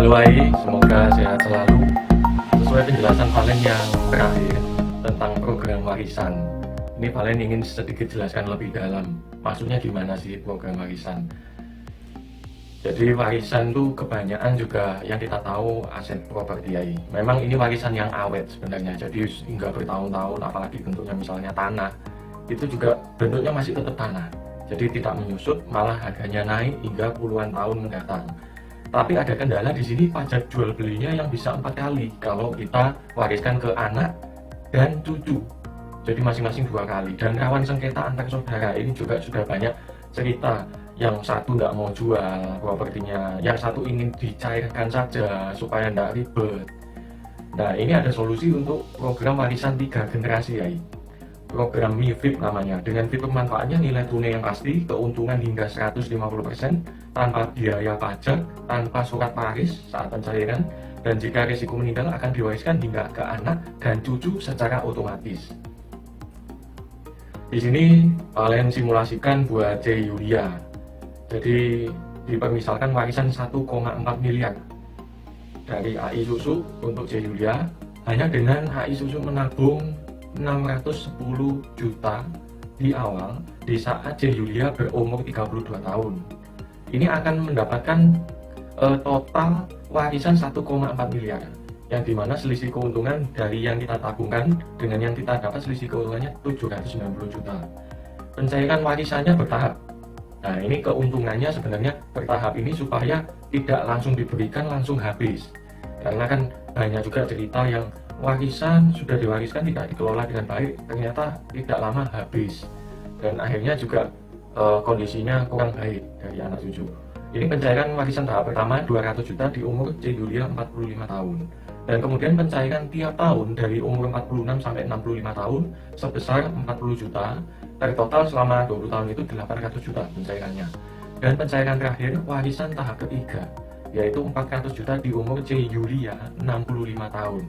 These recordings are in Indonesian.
Halo Ai, semoga sehat selalu. Sesuai penjelasan Valen yang terakhir tentang program warisan, ini Valen ingin sedikit jelaskan lebih dalam. Maksudnya gimana sih program warisan? Jadi warisan itu kebanyakan juga yang kita tahu aset properti Ai. Memang ini warisan yang awet sebenarnya. Jadi hingga bertahun-tahun, apalagi bentuknya misalnya tanah, itu juga bentuknya masih tetap tanah. Jadi tidak menyusut, malah harganya naik hingga puluhan tahun mendatang. Tapi ada kendala di sini, pajak jual belinya yang bisa 4 kali kalau kita wariskan ke anak dan cucu. Jadi masing-masing 2 kali. Dan rawan sengketa antar saudara ini juga sudah banyak cerita. Yang satu nggak mau jual propertinya, yang satu ingin dicairkan saja supaya nggak ribet. Nah, ini ada solusi untuk program warisan 3 generasi ya. Program MIFID namanya. Dengan fitur manfaatnya nilai tunai yang pasti, keuntungan hingga 150% tanpa biaya pajak, tanpa surat waris saat pencairan, dan jika risiko meninggal akan diwariskan hingga ke anak dan cucu secara otomatis. Di sini kalian simulasikan buat C. Yulia. Jadi dipermisalkan warisan 1,4 miliar dari AI Susu untuk C. Yulia, hanya dengan AI Susu menabung 610 juta di awal di saat C. Yulia berumur 32 tahun. Ini akan mendapatkan total warisan 1,4 miliar, yang dimana selisih keuntungan dari yang kita tabungkan dengan yang kita dapat selisih keuntungannya 790 juta. Pencairan warisannya bertahap. Nah, ini keuntungannya sebenarnya bertahap ini supaya tidak langsung diberikan langsung habis, karena kan banyak juga cerita yang warisan sudah diwariskan tidak dikelola dengan baik, ternyata tidak lama habis dan akhirnya juga kondisinya kurang baik dari anak cucu. Ini pencairan warisan tahap pertama 200 juta di umur C. Yulia 45 tahun, dan kemudian pencairan tiap tahun dari umur 46 sampai 65 tahun sebesar 40 juta, total selama 20 tahun itu 800 juta pencairannya. Dan pencairan terakhir warisan tahap ketiga yaitu 400 juta di umur C. Yulia 65 tahun.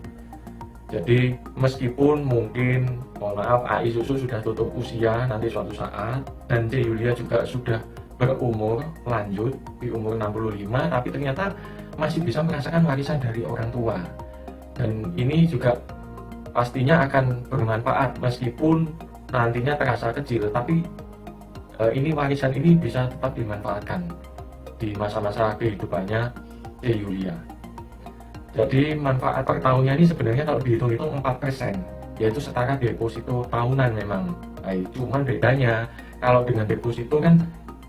Jadi meskipun mungkin, mohon maaf, AI Susu sudah tutup usia nanti suatu saat, dan C. Yulia juga sudah berumur lanjut di umur 65, tapi ternyata masih bisa merasakan warisan dari orang tua. Dan ini juga pastinya akan bermanfaat meskipun nantinya terasa kecil, tapi ini warisan ini bisa tetap dimanfaatkan di masa-masa kehidupannya C. Yulia. Jadi manfaat per tahunnya ini sebenarnya kalau dihitung-hitung 4%, yaitu setara deposito tahunan memang. Nah, cuman bedanya kalau dengan deposito kan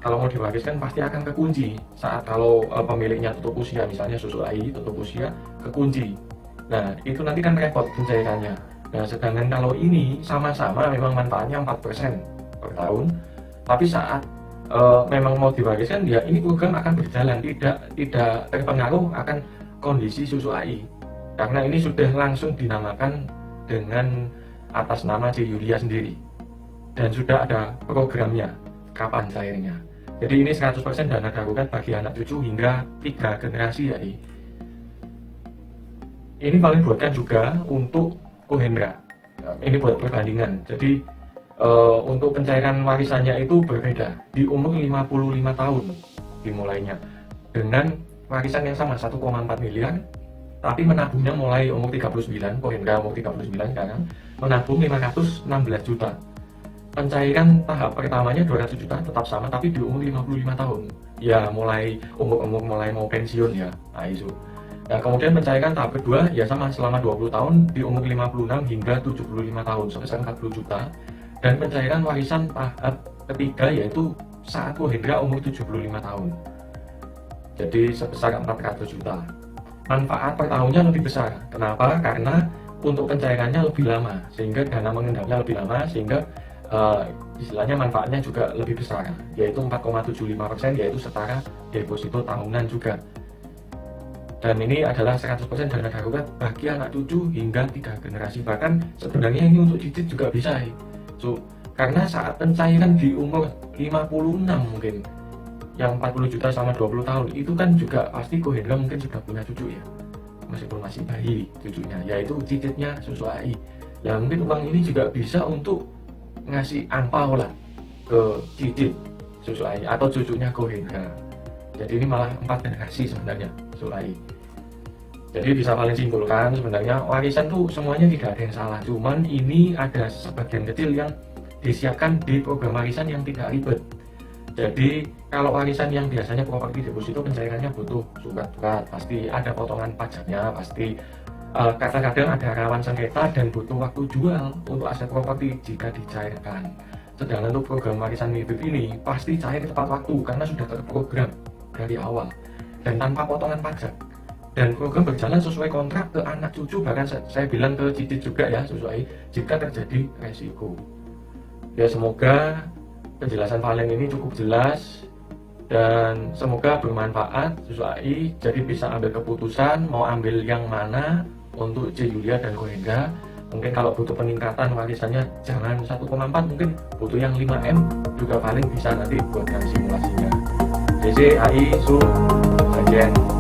kalau mau diwariskan pasti akan kekunci saat kalau pemiliknya tutup usia, misalnya susu AI tutup usia kekunci. Nah, itu nanti kan repot pencairannya. Nah, sedangkan kalau ini sama-sama memang manfaatnya 4% per tahun, tapi saat memang mau diwariskan ya ini program akan berjalan, tidak terpengaruh akan kondisi susu AI, karena ini sudah langsung dinamakan dengan atas nama C. Yulia sendiri dan sudah ada programnya kapan cairnya. Jadi ini 100% dana darurat bagi anak cucu hingga 3 generasi AI. Ini paling buatkan juga untuk Kohendra. Ini buat perbandingan. Jadi untuk pencairan warisannya itu berbeda di umur 55 tahun dimulainya dengan warisan yang sama 1,4 miliar, tapi menabungnya mulai umur 39, Kohendra umur 39 sekarang, menabung 516 juta. Pencairan tahap pertamanya 200 juta tetap sama, tapi di umur 55 tahun. Ya mulai umur mulai mau pensiun ya, Aizu. Nah, kemudian pencairan tahap kedua ya sama selama 20 tahun di umur 56 hingga 75 tahun sebesar 40 juta. Dan pencairan warisan tahap ketiga yaitu saat Kohendra umur 75 tahun. Jadi sebesar 400 juta. Manfaat per tahunnya lebih besar. Kenapa? Karena untuk pencairannya lebih lama, sehingga dana mengendapnya lebih lama, sehingga istilahnya manfaatnya juga lebih besar, yaitu 4,75%, yaitu setara deposito tahunan juga. Dan ini adalah 100% dana darurat bagi anak cucu hingga 3 generasi. Bahkan sebenarnya ini untuk cicit juga bisa. Karena saat pencairan di umur 56 mungkin, yang 40 juta selama 20 tahun itu kan juga pasti Kohendra mungkin sudah punya cucu ya, meskipun masih bayi cucunya, yaitu cicitnya susu AI. Ya mungkin uang ini juga bisa untuk ngasih angpau lah ke cicit susu AI atau cucunya Kohendra. Jadi ini malah 4 generasi sebenarnya susu AI. Jadi bisa paling simpulkan sebenarnya warisan tuh semuanya tidak ada yang salah, cuman ini ada sebagian kecil yang disiapkan di program warisan yang tidak ribet. Jadi kalau warisan yang biasanya properti deposito pencairannya butuh surat-surat, pasti ada potongan pajaknya, pasti kadang-kadang ada rawan sengketa dan butuh waktu jual untuk aset properti jika dicairkan. Sedangkan untuk program warisan hidup ini pasti cair tepat waktu karena sudah terprogram dari awal dan tanpa potongan pajak. Dan program berjalan sesuai kontrak ke anak cucu, bahkan saya bilang ke cicit juga ya, sesuai jika terjadi resiko. Ya semoga penjelasan Valen ini cukup jelas dan semoga bermanfaat sesuai, jadi bisa ambil keputusan mau ambil yang mana untuk C. Yulia dan Kohendra. Mungkin kalau butuh peningkatan warisannya jangan 1,4, mungkin butuh yang 5M juga paling bisa nanti buatkan simulasinya. JC, AI, Su, Sajen.